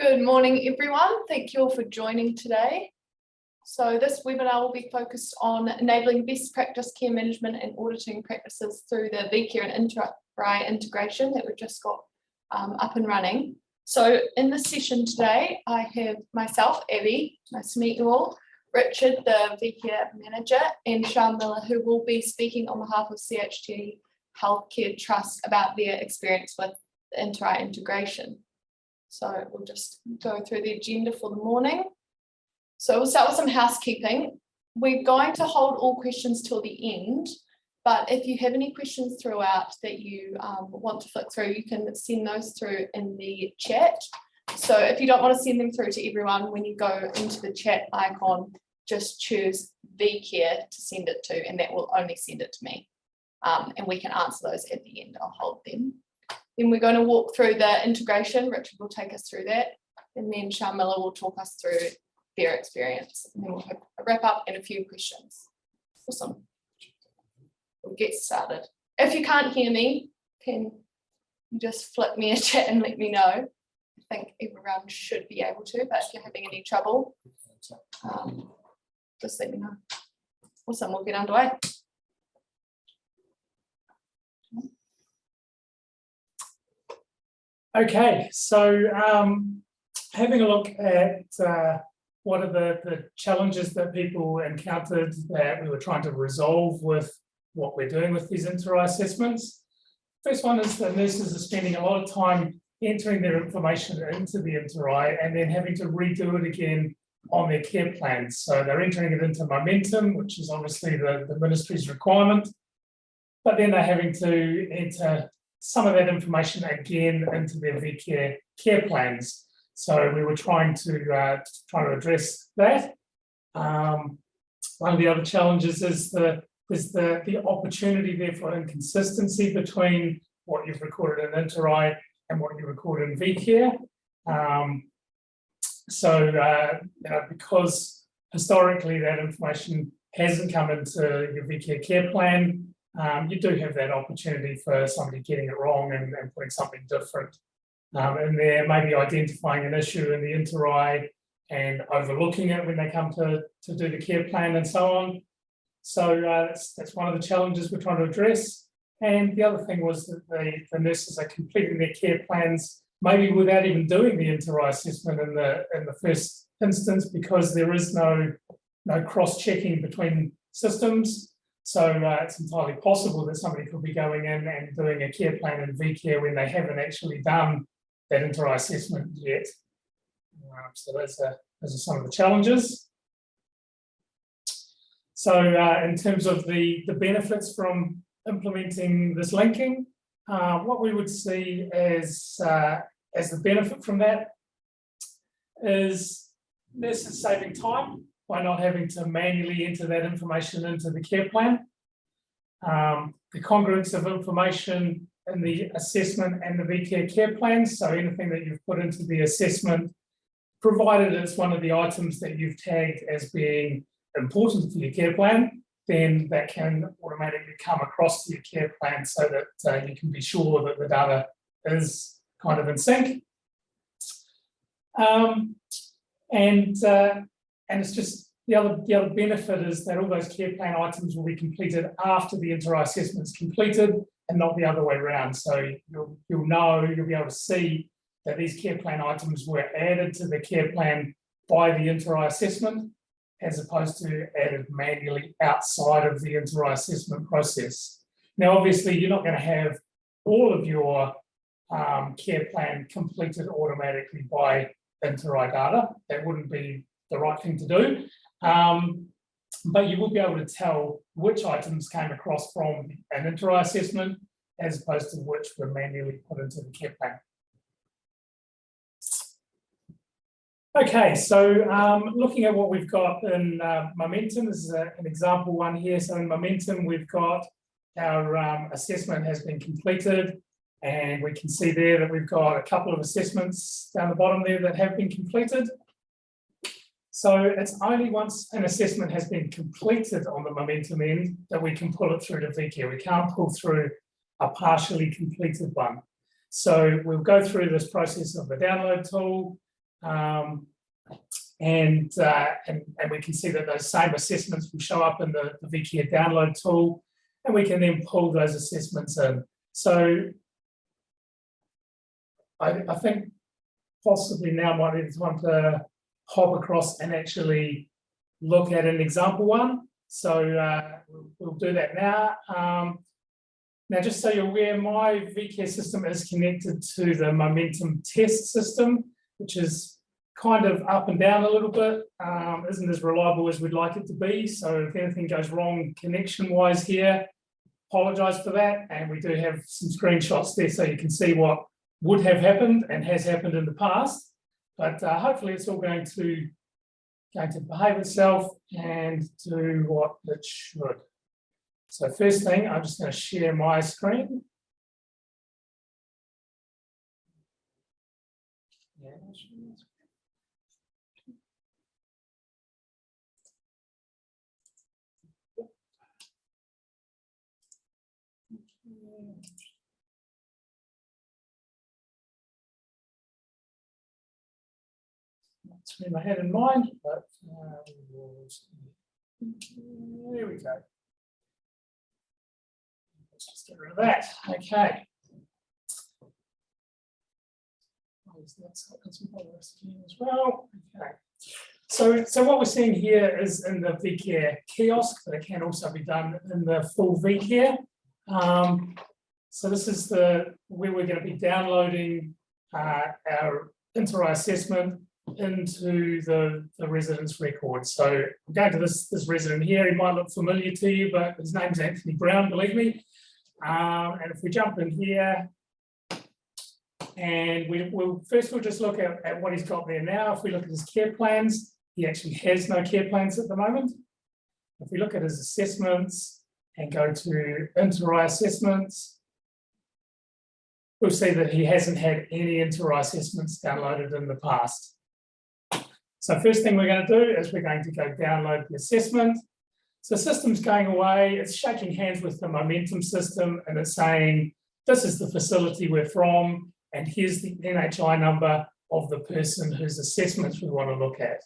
Good morning, everyone. Thank you all for joining today. So this webinar will be focused on enabling best practice care management and auditing practices through the vCare and InterRAI integration that we've just got up and running. So in this session today, I have myself, Abby, nice to meet you all, Richard, the vCare manager, and Sian Miller, who will be speaking on behalf of CHT Healthcare Trust about their experience with the InterRAI integration. So we'll just go through the agenda for the morning. So we'll start with some housekeeping. We're going to hold all questions till the end, but if you have any questions throughout that you want to flick through, you can send those through in the chat. So if you don't want to send them through to everyone, when you go into the chat icon, just choose vCare to send it to, and that will only send it to me. And we can answer those at the end. I'll hold them. Then we're going to walk through the integration. Richard will take us through that. And then Sian Miller will talk us through their experience. And then we'll have a wrap up and a few questions. Awesome. We'll get started. If you can't hear me, can you just flip me a chat and let me know? I think everyone should be able to, but if you're having any trouble, just let me know. Awesome, we'll get underway. Okay, so having a look at what are the challenges that people encountered that we were trying to resolve with what we're doing with these InterRAI assessments. First one is that nurses are spending a lot of time entering their information into the InterRAI and then having to redo it again on their care plans. So they're entering it into Momentum, which is obviously the ministry's requirement, but then they're having to enter some of that information again into their vCare care plans. So we were trying to address that. One of the other challenges is the opportunity there for inconsistency between what you've recorded in InterRAI and what you recorded in vCare. Because historically that information hasn't come into your vCare care plan, you do have that opportunity for somebody getting it wrong and putting something different. And there may be identifying an issue in the InterRAI and overlooking it when they come to do the care plan and so on. So that's one of the challenges we're trying to address. And the other thing was that the nurses are completing their care plans maybe without even doing the InterRAI assessment in the first instance, because there is no cross-checking between systems. So it's entirely possible that somebody could be going in and doing a care plan in vCare when they haven't actually done that InterRAI assessment yet. So those are some of the challenges. So in terms of the benefits from implementing this linking, what we would see as the benefit from that is nurses saving time by not having to manually enter that information into the care plan. The congruence of information in the assessment and the vCare care plan, so anything that you've put into the assessment, provided it's one of the items that you've tagged as being important for your care plan, then that can automatically come across to your care plan so that you can be sure that the data is kind of in sync. And it's just the other benefit is that all those care plan items will be completed after the InterRAI assessment is completed and not the other way around. So you'll be able to see that these care plan items were added to the care plan by the InterRAI assessment, as opposed to added manually outside of the InterRAI assessment process. Now, obviously, you're not going to have all of your care plan completed automatically by InterRAI data. That wouldn't be the right thing to do. But you will be able to tell which items came across from an InterRAI assessment as opposed to which were manually put into the care plan. Okay, so looking at what we've got in Momentum, this is an example one here. So in Momentum, we've got our assessment has been completed, and we can see there that we've got a couple of assessments down the bottom there that have been completed. So it's only once an assessment has been completed on the Momentum end that we can pull it through to vCare. We can't pull through a partially completed one. So we'll go through this process of the download tool. And we can see that those same assessments will show up in the VCare download tool, and we can then pull those assessments in. So I think possibly now might be the time to hop across and actually look at an example one. So we'll do that now. Now, just so you're aware, my VCare system is connected to the Momentum test system, which is kind of up and down a little bit, isn't as reliable as we'd like it to be. So if anything goes wrong connection-wise here, apologise for that. And we do have some screenshots there so you can see what would have happened and has happened in the past. But hopefully it's all going to behave itself and do what it should. So first thing, I'm just going to share my screen. Yeah, that's where I had in mind, but there we go. Let's just get rid of that. Okay. As well. Okay. So what we're seeing here is in the VCare kiosk, but it can also be done in the full VCare. So this is where we're going to be downloading our InterRAI assessment into the residence record. So I'm going to this resident here. He might look familiar to you, but his name's Anthony Brown, believe me. And if we jump in here, and we'll just look at what he's got there now. If we look at his care plans, he actually has no care plans at the moment. If we look at his assessments and go to InterRAI assessments, we'll see that he hasn't had any InterRAI assessments downloaded in the past. So first thing we're going to do is we're going to go download the assessment. So the system's going away, it's shaking hands with the Momentum system, and it's saying, this is the facility we're from, and here's the NHI number of the person whose assessments we want to look at.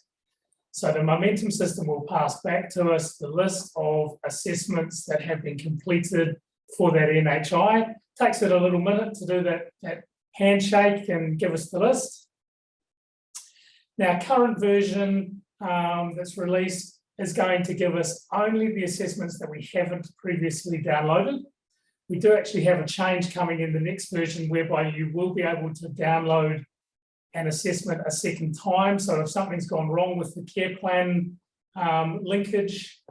So the Momentum system will pass back to us the list of assessments that have been completed for that NHI. Takes it a little minute to do that handshake and give us the list. Now, current version that's released is going to give us only the assessments that we haven't previously downloaded. We do actually have a change coming in the next version whereby you will be able to download an assessment a second time. So if something's gone wrong with the care plan linkage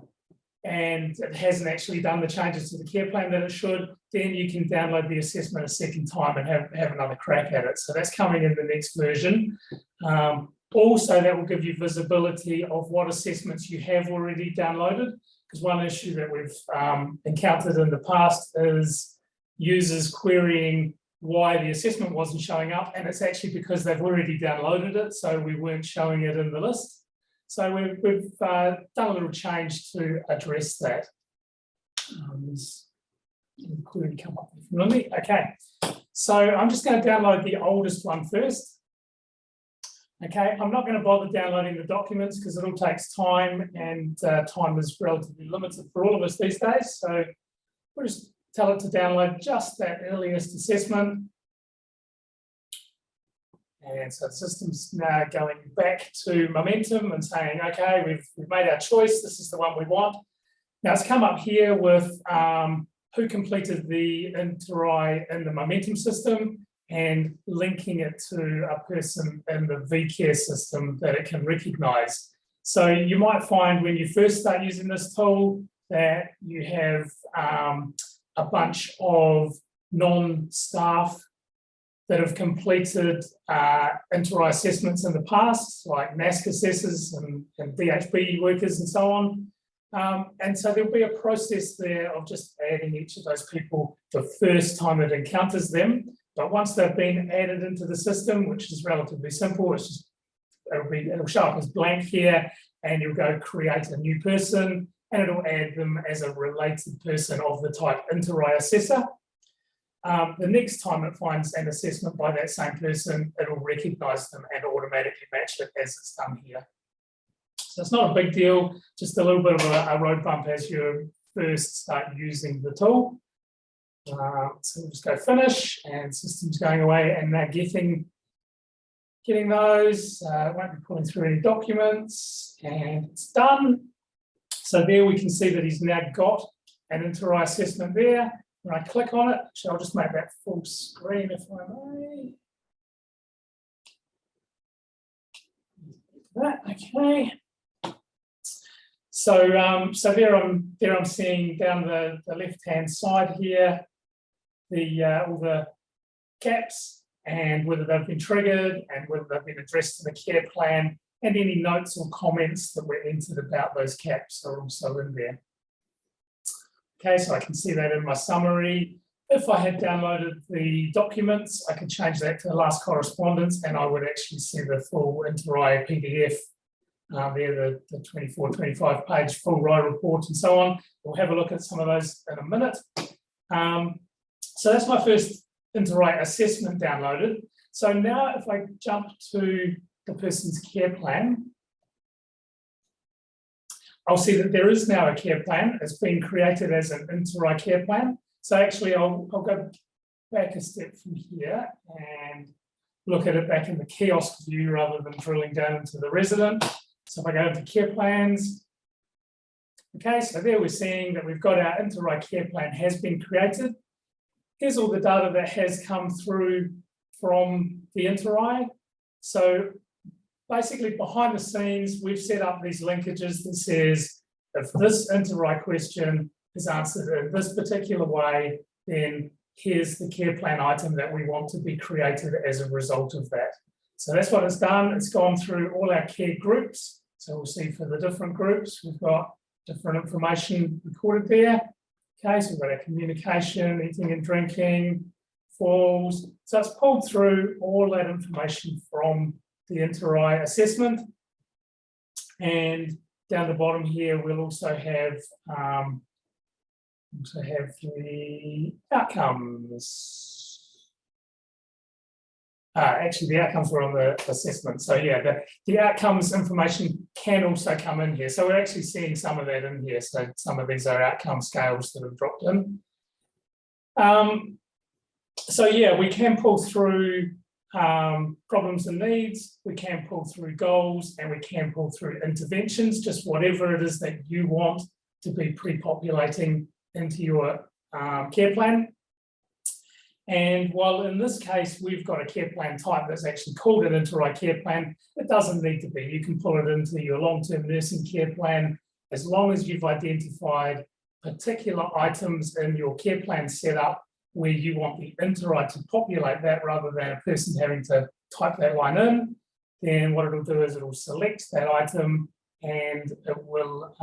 and it hasn't actually done the changes to the care plan that it should, then you can download the assessment a second time and have another crack at it. So that's coming in the next version. Also, that will give you visibility of what assessments you have already downloaded, because one issue that we've encountered in the past is users querying why the assessment wasn't showing up, and it's actually because they've already downloaded it, so we weren't showing it in the list. So we've done a little change to address that. Query come up from Lily. Okay, so I'm just going to download the oldest one first. Okay, I'm not going to bother downloading the documents because it all takes time, and time is relatively limited for all of us these days. So we'll just tell it to download just that earliest assessment. And so the system's now going back to Momentum and saying, okay, we've made our choice. This is the one we want. Now it's come up here with who completed the InterRAI in the Momentum system and linking it to a person in the VCare system that it can recognise. So you might find when you first start using this tool that you have a bunch of non-staff that have completed InterRAI assessments in the past, like mask assessors and DHB workers and so on. And so there'll be a process there of just adding each of those people the first time it encounters them. But once they've been added into the system, which is relatively simple, it's just it'll show up as blank here, and you'll go create a new person, and it'll add them as a related person of the type InterRAI assessor. the next time it finds an assessment by that same person, it'll recognise them and automatically match it as it's done here. So it's not a big deal, just a little bit of a road bump as you first start using the tool. So we'll just go finish, and system's going away, and now getting those. Won't be pulling through any documents, and it's done. So there we can see that he's now got an InterRAI assessment there. When I click on it, so I'll just make that full screen if I may. That, okay. So, so there I'm seeing down the left-hand side here, all the gaps and whether they've been triggered and whether they've been addressed in the care plan, and any notes or comments that were entered about those gaps are also in there. Okay, so I can see that in my summary. If I had downloaded the documents, I could change that to the last correspondence, and I would actually see the full InterRAI PDF there, the 24, 25 page full RAI report and so on. We'll have a look at some of those in a minute. So that's my first InterRAI assessment downloaded. So now if I jump to the person's care plan, I'll see that there is now a care plan. It's been created as an InterRAI care plan. So actually I'll go back a step from here and look at it back in the kiosk view rather than drilling down into the resident. So if I go into care plans, okay, so there we're seeing that we've got our InterRAI care plan has been created. Here's all the data that has come through from the InterRAI. So basically behind the scenes, we've set up these linkages that says, if this InterRAI question is answered in this particular way, then here's the care plan item that we want to be created as a result of that. So that's what it's done. It's gone through all our care groups. So we'll see for the different groups, we've got different information recorded there. Okay, so we've got our communication, eating and drinking, falls. So it's pulled through all that information from the InterRAI assessment. And down the bottom here, we'll also have the outcomes. Actually, the outcomes were on the assessment. So yeah, the outcomes information can also come in here. So we're actually seeing some of that in here. So some of these are outcome scales that have dropped in. So yeah, we can pull through problems and needs, we can pull through goals, and we can pull through interventions, just whatever it is that you want to be pre-populating into your care plan. And while in this case, we've got a care plan type that's actually called an InterRAI care plan, it doesn't need to be. You can pull it into your long-term nursing care plan as long as you've identified particular items in your care plan setup where you want the InterRAI to populate that rather than a person having to type that line in. Then what it'll do is it'll select that item, and it will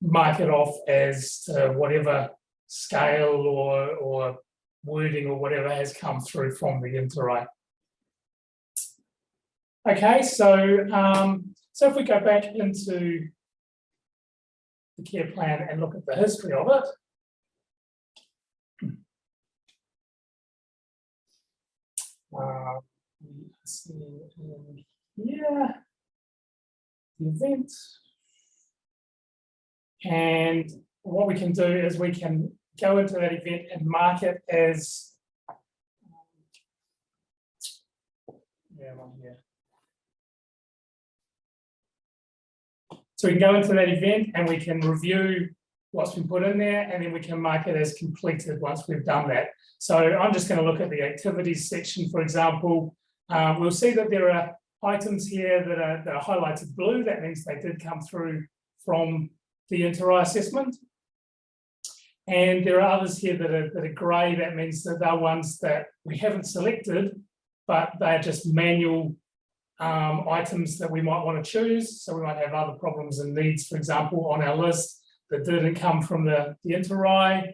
mark it off as whatever scale or wording or whatever has come through from the InterRAI. Okay, so so if we go back into the care plan and look at the history of it, we see in here the event, and what we can do is we can go into that event and mark it as so we can go into that event and we can review what's been put in there, and then we can mark it as completed once we've done that. So I'm just going to look at the activities section, for example. We'll see that there are items here that are highlighted blue. That means they did come through from the InterRAI assessment. And there are others here that are grey. That means that they're ones that we haven't selected, but they're just manual items that we might want to choose. So we might have other problems and needs, for example, on our list that didn't come from the InterRAI.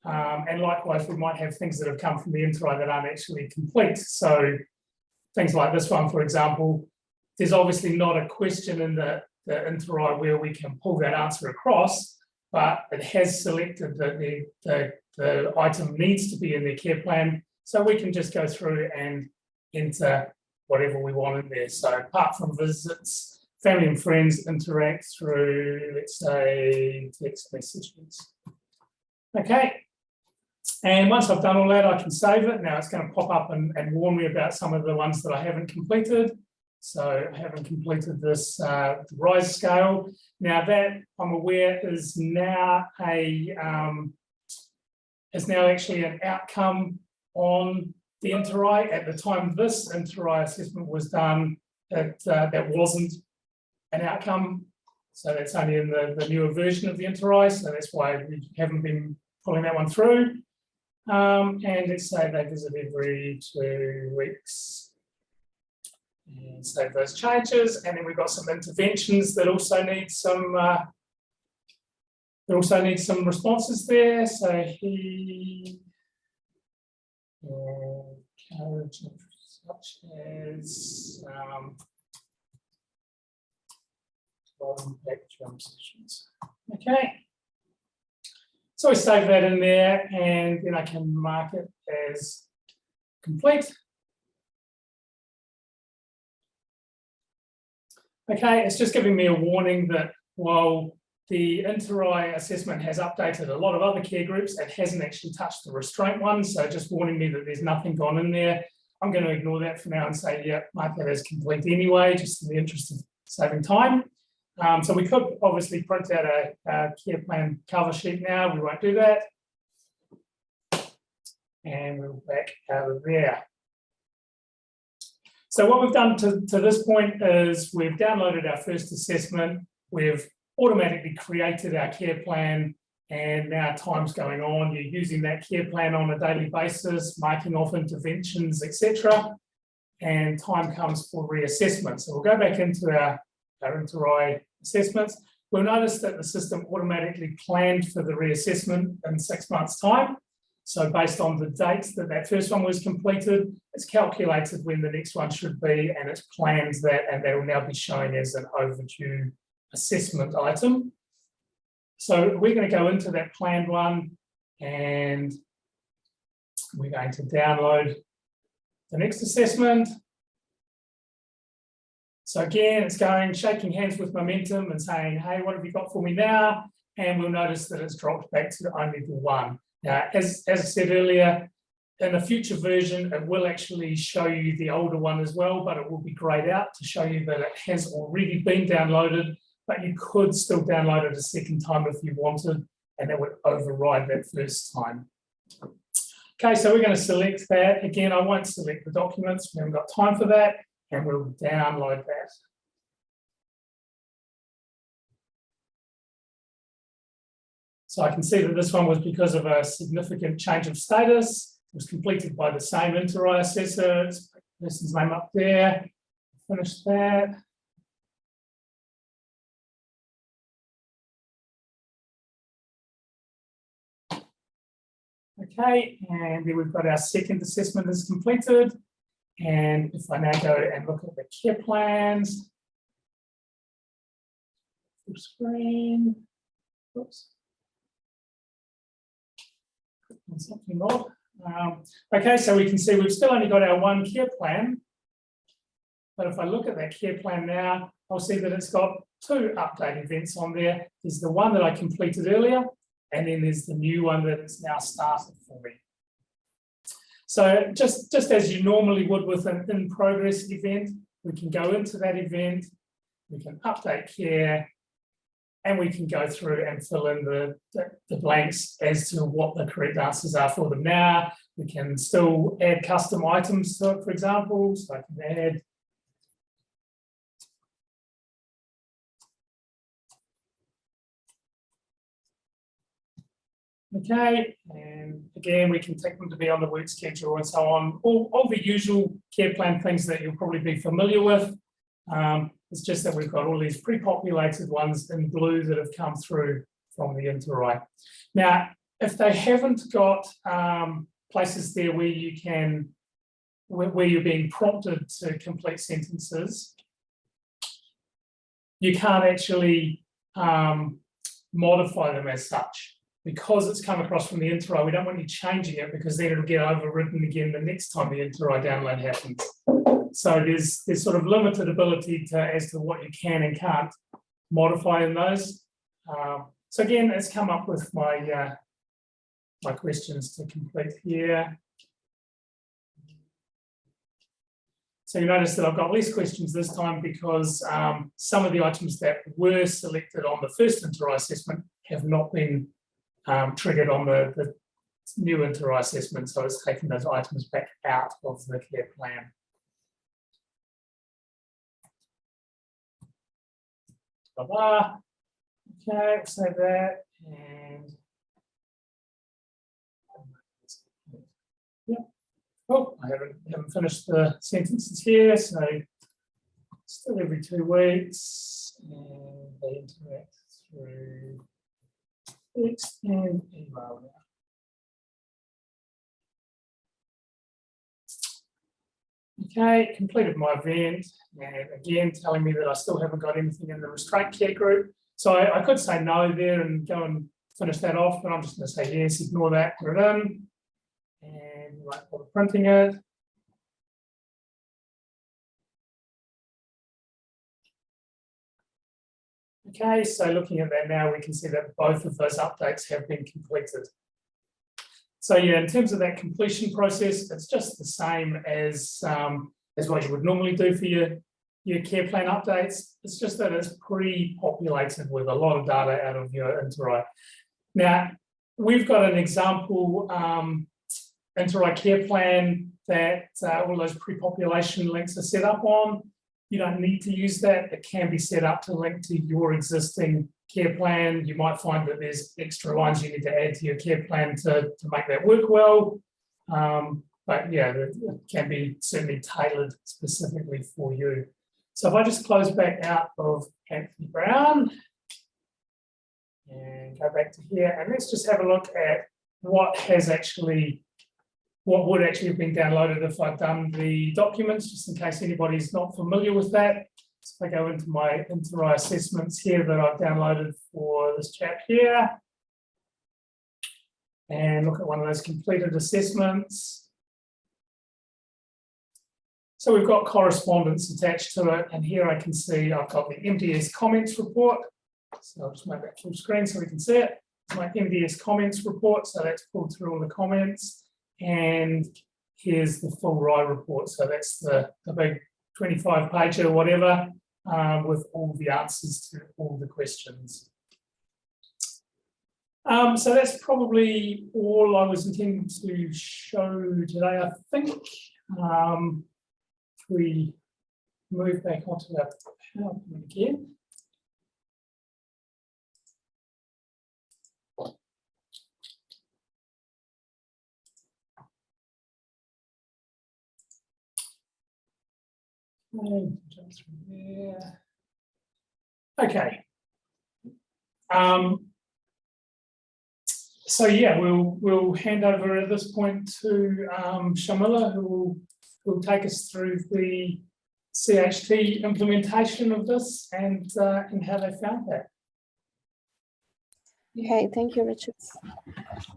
And likewise, we might have things that have come from the InterRAI that aren't actually complete. So things like this one, for example, there's obviously not a question in the InterRAI where we can pull that answer across, but it has selected that the item needs to be in their care plan. So we can just go through and enter whatever we want in there. So apart from visits, family and friends interact through, let's say, text messages. Okay. And once I've done all that, I can save it. Now it's going to pop up and warn me about some of the ones that I haven't completed. So I haven't completed this RAI scale. Now that I'm aware is now actually an outcome on the InterRAI. At the time this InterRAI assessment was done, that wasn't an outcome. So that's only in the newer version of the InterRAI. So that's why we haven't been pulling that one through. And let's say they visit every 2 weeks. And save those changes. And then we've got some interventions that also need some responses there. So he encouraging such as impact drum sessions. Okay. So I save that in there and then I can mark it as complete. Okay, it's just giving me a warning that while the InterRAI assessment has updated a lot of other care groups, it hasn't actually touched the restraint one. So just warning me that there's nothing gone in there. I'm going to ignore that for now and say, yeah, mark that as complete anyway, just in the interest of saving time. So we could obviously print out a care plan cover sheet now. We won't do that. And we'll back out of there. So what we've done to this point is we've downloaded our first assessment. We've automatically created our care plan, and now time's going on. You're using that care plan on a daily basis, marking off interventions, etc. And time comes for reassessment. So we'll go back into our InterRAI assessments. We'll notice that the system automatically planned for the reassessment in 6 months' time. So based on the dates that first one was completed, it's calculated when the next one should be, and it's planned that, and that will now be shown as an overdue assessment item. So we're going to go into that planned one, and we're going to download the next assessment. So again, it's going, shaking hands with momentum and saying, hey, what have you got for me now? And we'll notice that it's dropped back to only the one. Now, as I said earlier, in a future version, it will actually show you the older one as well, but it will be grayed out to show you that it has already been downloaded, but you could still download it a second time if you wanted, and that would override that first time. Okay, so we're going to select that. Again, I won't select the documents. We haven't got time for that, and we'll download that. So I can see that this one was because of a significant change of status. It was completed by the same InterRAI assessor. Let's put the person's name up there. Finish that. Okay, and then we've got our second assessment is completed. And if I now go and look at the care plans, full screen, oops. Something odd. Okay, so we can see we've still only got our one care plan. But if I look at that care plan now, I'll see that it's got 2 update events on there. There's the one that I completed earlier, and then there's the new one that is now started for me. So just as you normally would with an in-progress event, we can go into that event, we can update care, and we can go through and fill in the blanks as to what the correct answers are for them now. We can still add custom items to it, for example. So I can add okay, and again, we can take them to be on the work schedule and so on. All the usual care plan things that you'll probably be familiar with. It's just that we've got all these pre-populated ones in blue that have come through from the InterRAI. Now, if they haven't got places there where you can, where you're being prompted to complete sentences, you can't actually modify them as such. Because it's come across from the InterRAI, we don't want you changing it because then it'll get overridden again the next time the InterRAI download happens. So there's sort of limited ability as to what you can and can't modify in those. So again, it's come up with my my questions to complete here. So you notice that I've got less questions this time because some of the items that were selected on the first InterRAI assessment have not been triggered on the new InterRAI assessment, so it's taken those items back out of the care plan. Blah. Okay, save that, and yep. Oh, I haven't finished the sentences here, so still every 2 weeks, and they interact through text and email now. Okay, completed my event, and again telling me that I still haven't got anything in the restraint care group. So I could say no there and go and finish that off, but I'm just going to say yes, ignore that, put it in, and wait for printing it. Okay, so looking at that now, we can see that both of those updates have been completed. So yeah, in terms of that completion process, it's just the same as what you would normally do for your care plan updates. It's just that it's pre-populated with a lot of data out of your InterRAI. Now, we've got an example InterRAI care plan that all those pre-population links are set up on. You don't need to use that. It can be set up to link to your existing care plan. You might find that there's extra lines you need to add to your care plan to make that work well. But yeah, it can be certainly tailored specifically for you. So if I just close back out of Anthony Brown and go back to here, and let's just have a look at what would actually have been downloaded if I'd done the documents, just in case anybody's not familiar with that. So if I go into my InterRAI assessments here that I've downloaded for this chap here, and look at one of those completed assessments. So we've got correspondence attached to it, and here I can see I've got the MDS comments report. So I'll just make that full screen so we can see it. It's my MDS comments report, so that's pulled through all the comments. And here's the full RAI report. So that's the big 25-page or whatever, with all the answers to all the questions. So that's probably all I was intending to show today, I think. If we move back onto our PowerPoint again. Jump through there. Okay. So yeah, we'll hand over at this point to Shamila, who will take us through the CHT implementation of this and how they found that. Okay, thank you, Richard.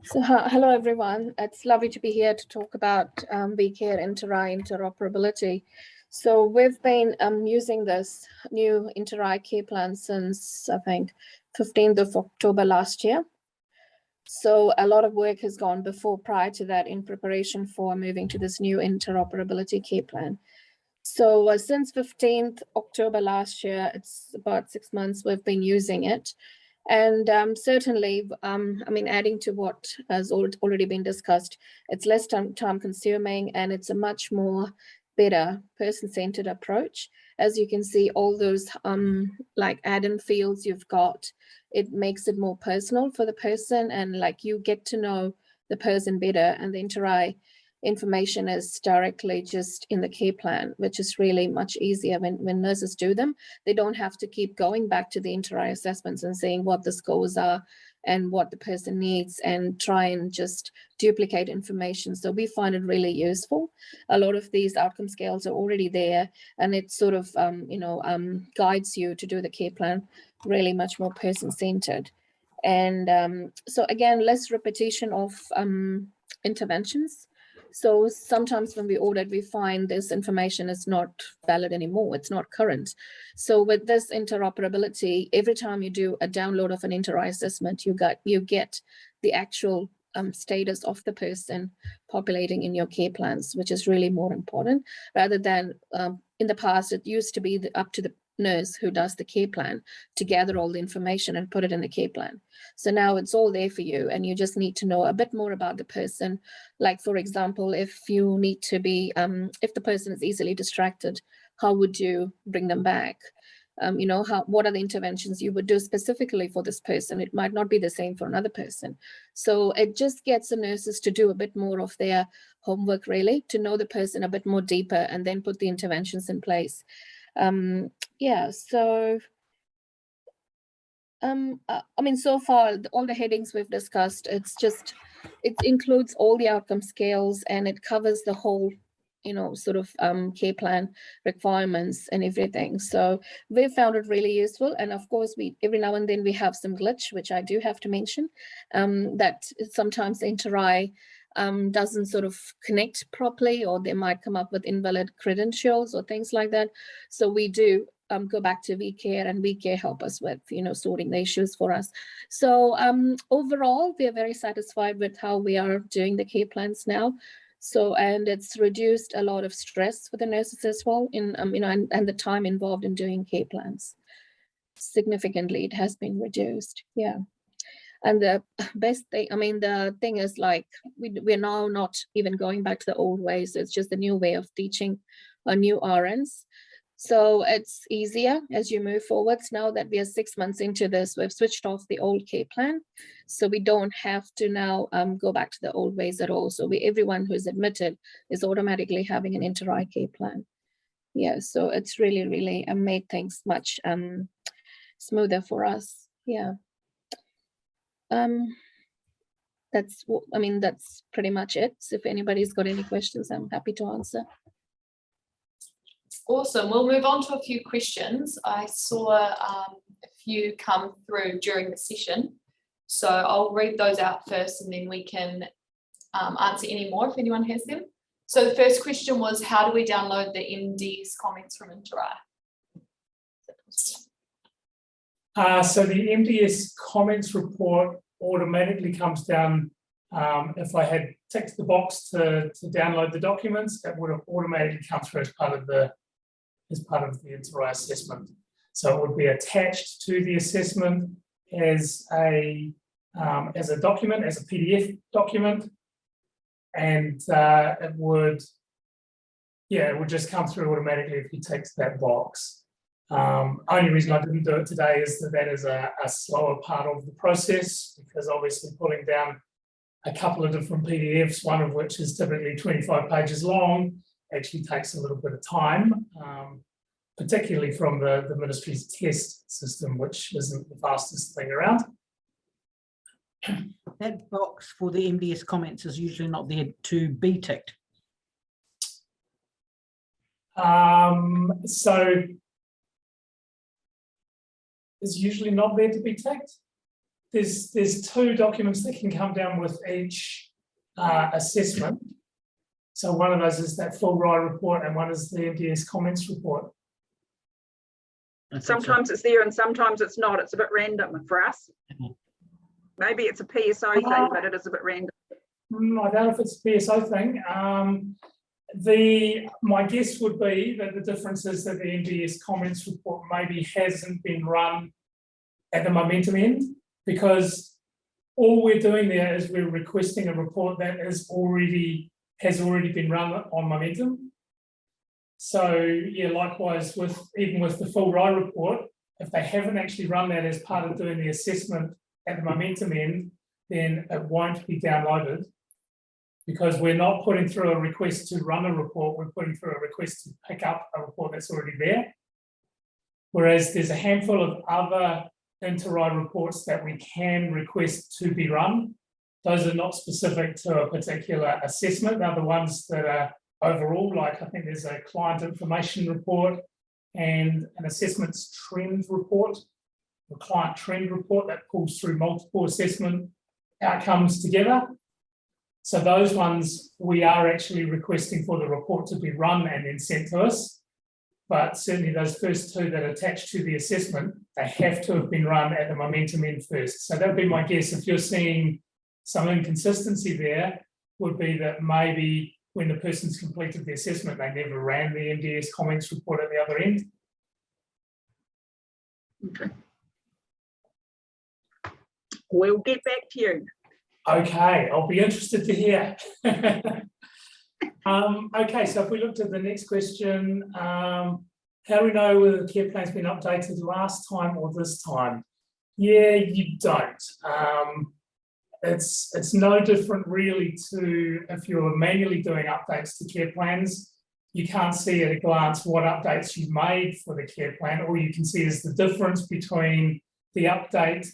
So hello, everyone. It's lovely to be here to talk about vCare InterRAI interoperability. So we've been using this new InterRAI care plan since, I think, 15th of October last year. So a lot of work has gone prior to that in preparation for moving to this new interoperability care plan. So since 15th October last year, it's about 6 months we've been using it. And certainly, I mean, adding to what has already been discussed, it's less time consuming and it's a much more better person-centered approach. As you can see, all those like add-in fields you've got, it makes it more personal for the person, and like you get to know the person better, and the InterRAI information is directly just in the care plan, which is really much easier when nurses do them. They don't have to keep going back to the InterRAI assessments and seeing what the scores are and what the person needs and try and just duplicate information. So we find it really useful. A lot of these outcome scales are already there, and it sort of guides you to do the care plan really much more person-centered. And so again, less repetition of interventions. So sometimes when we audit, we find this information is not valid anymore. It's not current. So with this interoperability, every time you do a download of an InterRAI assessment, you get the actual status of the person populating in your care plans, which is really more important, rather than in the past, it used to be up to the nurse who does the care plan to gather all the information and put it in the care plan. So now it's all there for you, and you just need to know a bit more about the person. Like, for example, if you need to be, if the person is easily distracted, how would you bring them back? You know, what are the interventions you would do specifically for this person? It might not be the same for another person. So it just gets the nurses to do a bit more of their homework, really, to know the person a bit more deeper and then put the interventions in place. Yeah, so I mean, so far, all the headings we've discussed, it includes all the outcome scales, and it covers the whole, you know, sort of care plan requirements and everything. So we found it really useful. And of course, every now and then we have some glitch, which I do have to mention, that sometimes the InterRAI doesn't sort of connect properly, or they might come up with invalid credentials or things like that. So we do go back to VCare, and VCare help us with, you know, sorting the issues for us. So overall, we are very satisfied with how we are doing the care plans now. So, and it's reduced a lot of stress for the nurses as well, in you know, and the time involved in doing care plans. Significantly, it has been reduced. Yeah. And the best thing, I mean, the thing is, like, we're now not even going back to the old ways. It's just a new way of teaching our new RNs. So it's easier as you move forwards. Now that we are 6 months into this, we've switched off the old care plan. So we don't have to now go back to the old ways at all. So everyone who's admitted is automatically having an InterRAI care plan. Yeah, so it's really, really made things much smoother for us. Yeah. That's pretty much it. So if anybody's got any questions, I'm happy to answer. Awesome. We'll move on to a few questions. I saw a few come through during the session, so I'll read those out first, and then we can answer any more if anyone has them. So the first question was, how do we download the MD's comments from InterRAI? So the MDS comments report automatically comes down. If I had ticked the box to download the documents, that would have automatically come through as part of the InterRAI assessment. So it would be attached to the assessment as a document, as a PDF document, and it would just come through automatically if you ticked that box. Only reason I didn't do it today is that is a slower part of the process, because obviously pulling down a couple of different PDFs, one of which is typically 25 pages long, actually takes a little bit of time, particularly from the ministry's test system, which isn't the fastest thing around. That box for the MDS comments is usually not there to be ticked. So it's usually not there to be ticked. There's two documents that can come down with each assessment. So one of those is that full RAI report, and one is the MDS comments report. Sometimes it's there and sometimes it's not. It's a bit random for us. Maybe it's a PSO thing, but it is a bit random. I don't know if it's a PSO thing. My guess would be that the difference is that the MDS comments report maybe hasn't been run at the momentum end, because all we're doing there is we're requesting a report that has already been run on momentum. So yeah, likewise even with the full RAI report, if they haven't actually run that as part of doing the assessment at the momentum end, then it won't be downloaded, because we're not putting through a request to run a report, we're putting through a request to pick up a report that's already there. Whereas there's a handful of other InterRAI reports that we can request to be run. Those are not specific to a particular assessment. They're the ones that are overall, like I think there's a client information report and an assessments trend report a client trend report that pulls through multiple assessment outcomes together. So those ones, we are actually requesting for the report to be run and then sent to us. But certainly those first two that attach to the assessment, they have to have been run at the momentum end first. So that would be my guess. If you're seeing some inconsistency there, would be that maybe when the person's completed the assessment, they never ran the MDS comments report at the other end. Okay. We'll get back to you. Okay, I'll be interested to hear. Okay, so if we looked at the next question, how do we know whether the care plan's been updated last time or this time? Yeah, you don't. It's no different really to if you're manually doing updates to care plans. You can't see at a glance what updates you've made for the care plan. All you can see is the difference between the update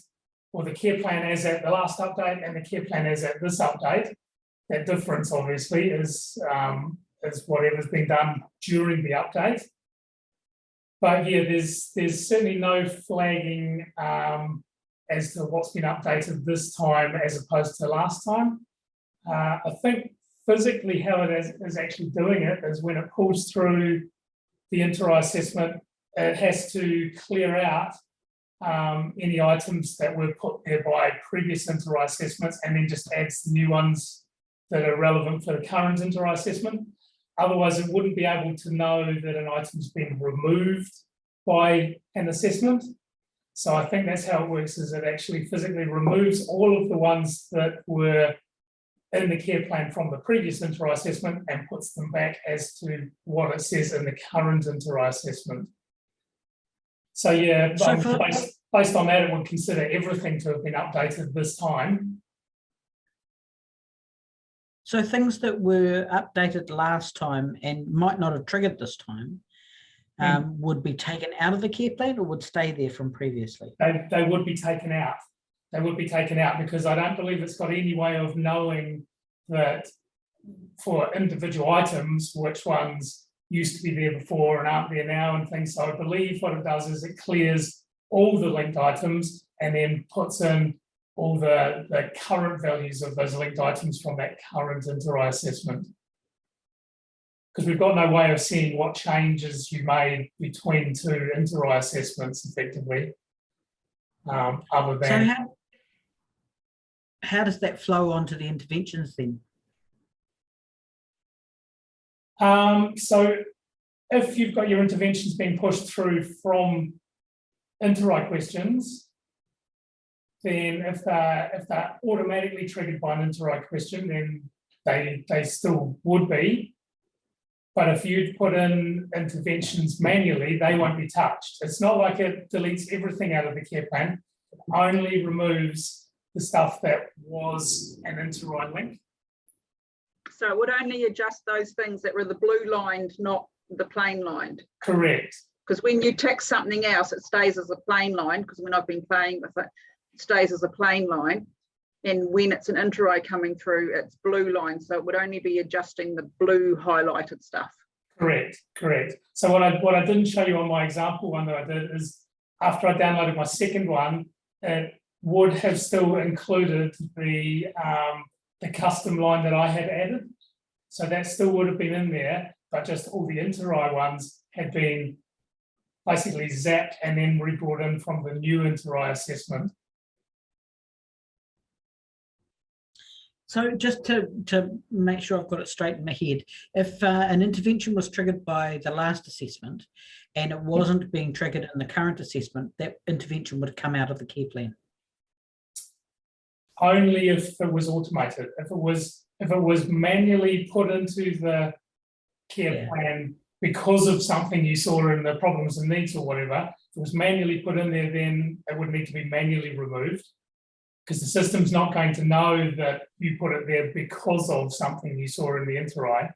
or the care plan as at the last update and the care plan as at this update. That difference obviously is whatever's been done during the update. But yeah, there's certainly no flagging as to what's been updated this time as opposed to last time. I think physically how it is actually doing it is when it pulls through the InterRAI assessment, it has to clear out any items that were put there by previous InterRAI assessments and then just adds the new ones that are relevant for the current InterRAI assessment. Otherwise, it wouldn't be able to know that an item's been removed by an assessment. So I think that's how it works, is it actually physically removes all of the ones that were in the care plan from the previous InterRAI assessment and puts them back as to what it says in the current InterRAI assessment. So yeah, So based on that, it would consider everything to have been updated this time. So things that were updated last time and might not have triggered this time would be taken out of the care plan or would stay there from previously? They would be taken out. They would be taken out because I don't believe it's got any way of knowing that for individual items, which ones used to be there before and aren't there now and things. So I believe what it does is it clears all the linked items and then puts in all the current values of those linked items from that current InterRAI assessment. Because we've got no way of seeing what changes you made between two InterRAI assessments effectively, other than... So how does that flow onto the interventions then? So if you've got your interventions being pushed through from InterRAI questions, then if they're automatically triggered by an InterRAI question, then they still would be. But if you put in interventions manually, they won't be touched. It's not like it deletes everything out of the care plan. It only removes the stuff that was an InterRAI link. So it would only adjust those things that were the blue lined, not the plain lined. Correct. Because when you tick something else, it stays as a plain line, because when I've been playing with it, it stays as a plain line. And when it's an InterRAI coming through, it's blue line. So it would only be adjusting the blue highlighted stuff. Correct, correct. So what I didn't show you on my example one that I did is after I downloaded my second one, it would have still included the custom line that I had added. So that still would have been in there, but just all the InterRAI ones had been basically zapped and then re-brought in from the new InterRAI assessment. So just to make sure I've got it straight in my head, if an intervention was triggered by the last assessment and it wasn't being triggered in the current assessment, that intervention would come out of the care plan? Only if it was automated. If it was manually put into the care plan because of something you saw in the problems and needs or whatever, if it was manually put in there, then it would need to be manually removed. Because the system's not going to know that you put it there because of something you saw in the InterRAI.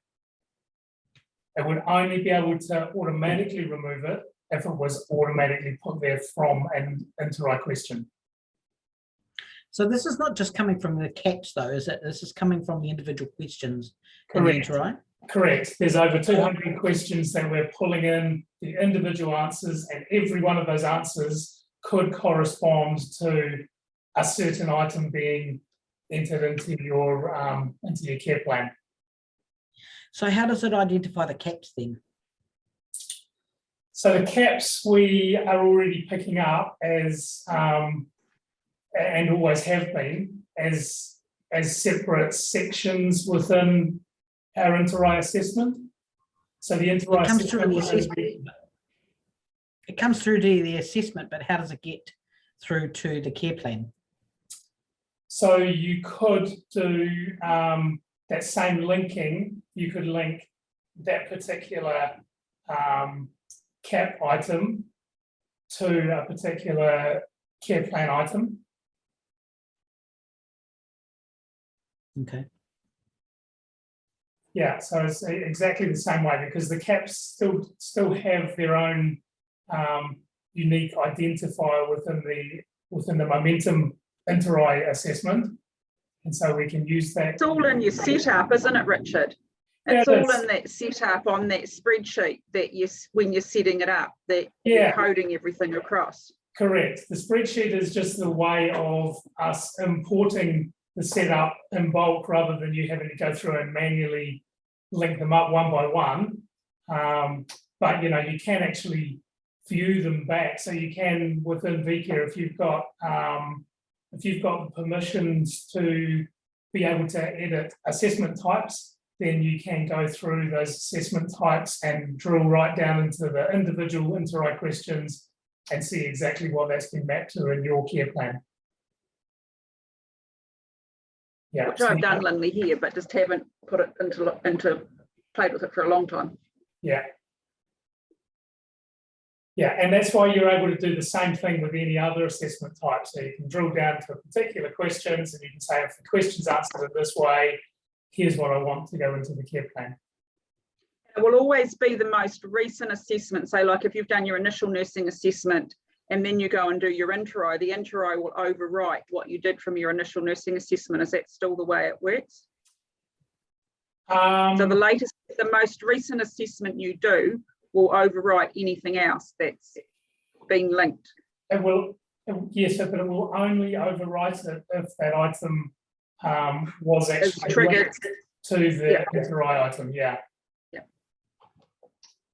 It would only be able to automatically remove it if it was automatically put there from an InterRAI question. So this is not just coming from the catch though, is it? This is coming from the individual questions Correct. in the InterRAI? Correct. There's over 200 questions that we're pulling in the individual answers, and every one of those answers could correspond to a certain item being entered into your care plan. So how does it identify the caps then? So the caps we are already picking up as, and always have been, as separate sections within our InterRAI assessment. So the InterRAI assessment, it comes through to the assessment, but how does it get through to the care plan? so you could do that same linking. You could link that particular cap item to a particular care plan item. Okay. Yeah, so it's exactly the same way, because the caps still have their own unique identifier within the momentum InterRAI assessment, and so we can use that. It's all in your setup, isn't it, Richard? It's all in that setup on that spreadsheet that when you're setting it up, that you're coding everything across. Correct. The spreadsheet is just the way of us importing the setup in bulk, rather than you having to go through and manually link them up one by one. But you can actually view them back. So you can, within VCare, if you've got the permissions to be able to edit assessment types, then you can go through those assessment types and drill right down into the individual InterRAI questions and see exactly what that's been mapped to in your care plan. Yeah, which I've done, Lindley, here, but just haven't put it into played with it for a long time. Yeah. Yeah, and that's why you're able to do the same thing with any other assessment type. So you can drill down to particular questions, and you can say, if the question's answered in this way, here's what I want to go into the care plan. It will always be the most recent assessment. So like if you've done your initial nursing assessment and then you go and do your InterRAI, the InterRAI will overwrite what you did from your initial nursing assessment. Is that still the way it works? So the most recent assessment you do will overwrite anything else that's been linked. It will, yes, but it will only overwrite it if that item was actually triggered to the InterRAI item. Yeah.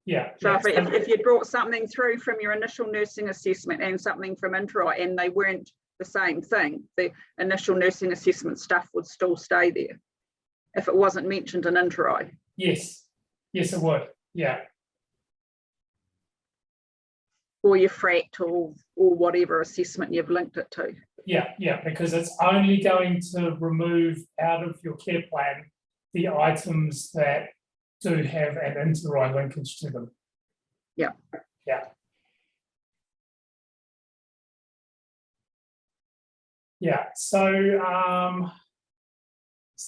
Yeah. So if you brought something through from your initial nursing assessment and something from InterRAI and they weren't the same thing, the initial nursing assessment stuff would still stay there if it wasn't mentioned in InterRAI. Yes, yes, it would. Yeah. Or your FRAT or whatever assessment you've linked it to. Yeah, because it's only going to remove out of your care plan the items that do have an InterRAI linkage to them. Yeah. So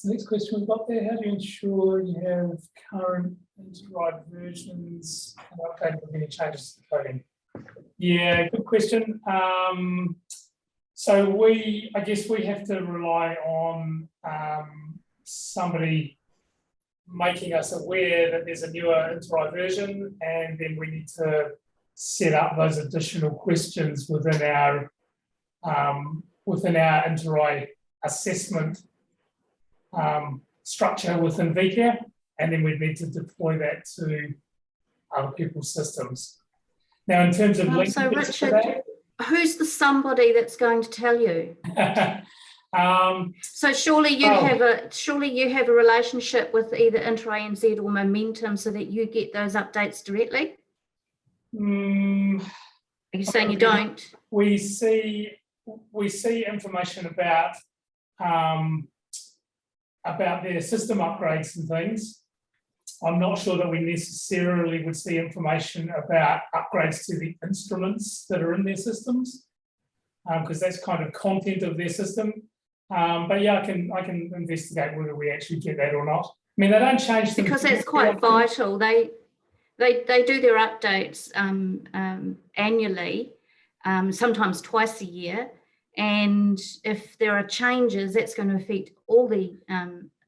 the next question we've got there: how do you ensure you have current InterRAI versions and updated with any changes to coding? Yeah, good question. So I guess we have to rely on somebody making us aware that there's a newer InterRAI version, and then we need to set up those additional questions within our InterRAI assessment structure within VCare, and then we need to deploy that to other people's systems. Now, in terms of so Richard, who's the somebody that's going to tell you? So surely you have a relationship with either InterRAI NZ or Momentum so that you get those updates directly? Are you saying you don't? We see information about their system upgrades and things. I'm not sure that we necessarily would see information about upgrades to the instruments that are in their systems, because that's kind of content of their system. But yeah, I can investigate whether we actually get that or not. I mean, they don't change them because that's quite vital. They do their updates annually, sometimes twice a year. And if there are changes, that's going to affect all the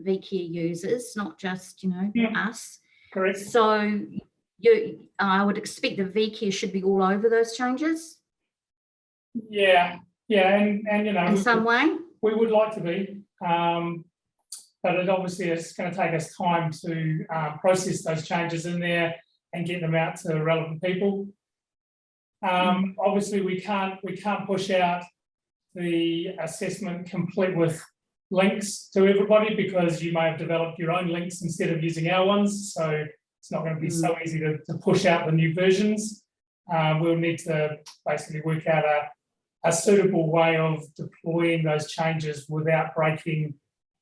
VCare users, not just us. Correct. So I would expect the VCare should be all over those changes. Yeah, and you know, in some way? we would like to be, but it obviously is going to take us time to process those changes in there and get them out to relevant people. Obviously, we can't push out the assessment complete with links to everybody, because you may have developed your own links instead of using our ones. So it's not going to be so easy to push out the new versions. We'll need to basically work out a suitable way of deploying those changes without breaking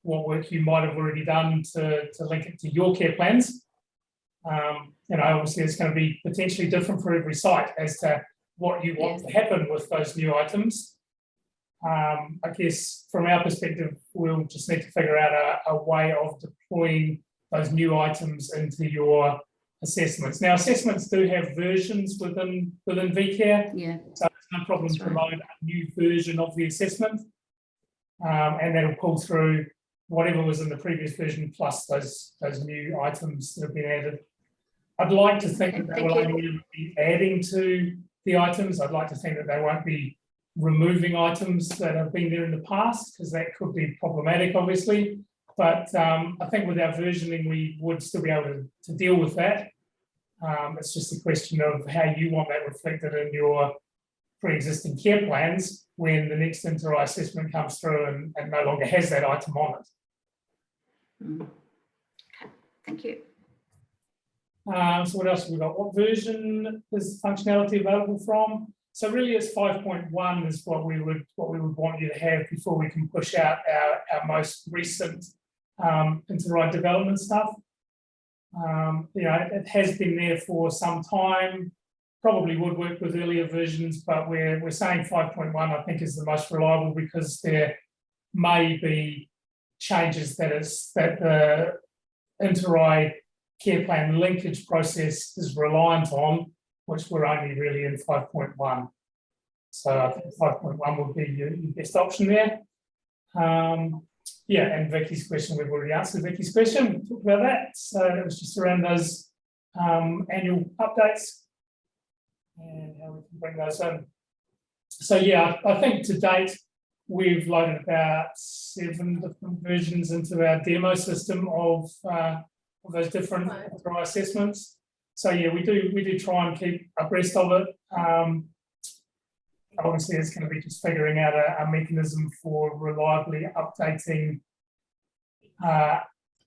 what work you might have already done to link it to your care plans. You know, obviously it's going to be potentially different for every site as to what you want to happen with those new items. I guess from our perspective, we'll just need to figure out a way of deploying those new items into your assessments. Now, assessments do have versions within VCare, so it's no problem to load a new version of the assessment, and that'll pull through whatever was in the previous version plus those new items that have been added. I'd like to think that they will only be adding to the items. I'd like to think that they won't be removing items that have been there in the past, because that could be problematic, obviously. But I think with our versioning, we would still be able to deal with that. It's just a question of how you want that reflected in your pre-existing care plans when the next InterRAI assessment comes through and no longer has that item on it. Okay, thank you. So what else have we got? What version is functionality available from? So really it's 5.1 is what we would want you to have before we can push out our most recent InterRAI development stuff. You know, it has been there for some time, probably would work with earlier versions, but we're saying 5.1 I think is the most reliable, because there may be changes that the InterRAI care plan linkage process is reliant on, which we're only really in 5.1. So I think 5.1 would be your best option there. Yeah, and Vicky's question, we've already answered Vicky's question. We talked about that. So it was just around those annual updates and how we can bring those in. So yeah, I think to date, we've loaded about 7 different versions into our demo system of those different assessments. So yeah, we do try and keep abreast of it. Obviously, it's going to be just figuring out a mechanism for reliably updating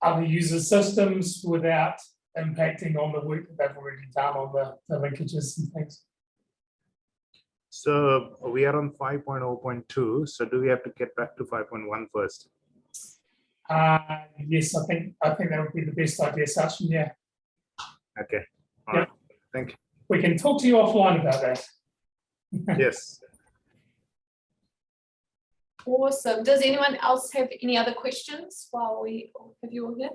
other user systems without impacting on the work that they've already done on the linkages and things. So we are on 5.0.2. So do we have to get back to 5.1 first? Yes, I think that would be the best idea, Sachin. Yeah. Okay. All right. Thank you. We can talk to you offline about that. Yes. Awesome. Does anyone else have any other questions while we have you all here?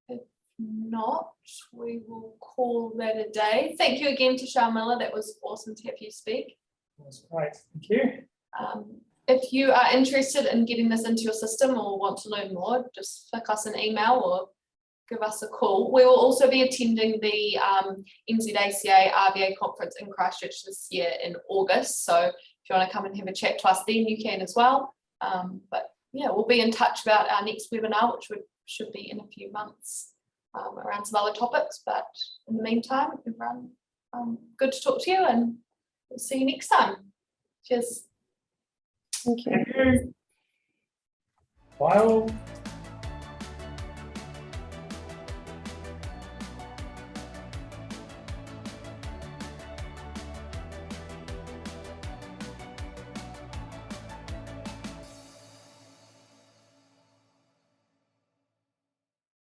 If not, we will call that a day. Thank you again to Sharmila. That was awesome to have you speak. That's great. Thank you. If you are interested in getting this into your system or want to learn more, just flick us an email or give us a call. We will also be attending the NZACA RVA conference in Christchurch this year in August. So if you want to come and have a chat to us then, you can as well. But yeah, we'll be in touch about our next webinar, which should be in a few months, around some other topics. But in the meantime, everyone, good to talk to you, and we'll see you next time. Cheers. Thank you. Thank you. Bye all.